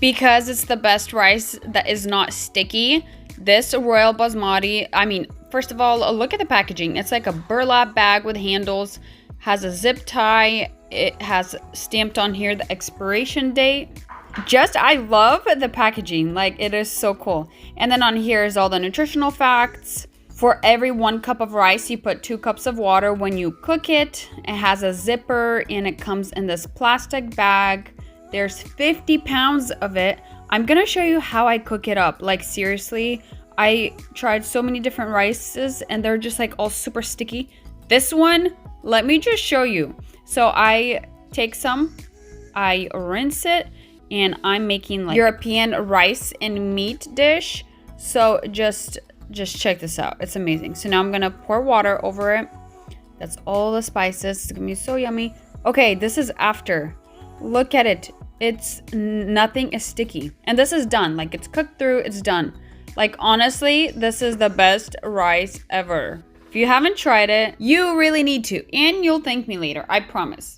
because it's the best rice that is not sticky. This Royal Basmati, I mean, first of all, look at the packaging. It's like a burlap bag with handles, has a zip tie. It has stamped on here the expiration date. I love the packaging. Like, it is so cool. And then on here is all the nutritional facts. For every 1 cup of rice, you put 2 cups of water when you cook it. It has a zipper and it comes in this plastic bag. There's 50 pounds of it. I'm gonna show you how I cook it up. Like, seriously, I tried so many different rices and they're just like all super sticky. This one, let me just show you. So I take some, I rinse it, and I'm making like European rice and meat dish. So just check this out. It's amazing. So now I'm gonna pour water over it. That's all the spices. It's gonna be so yummy. Okay, this is after. Look at it. Nothing is sticky. And this is done. Like, it's cooked through, it's done. Like, honestly, this is the best rice ever. If you haven't tried it, you really need to. And you'll thank me later, I promise.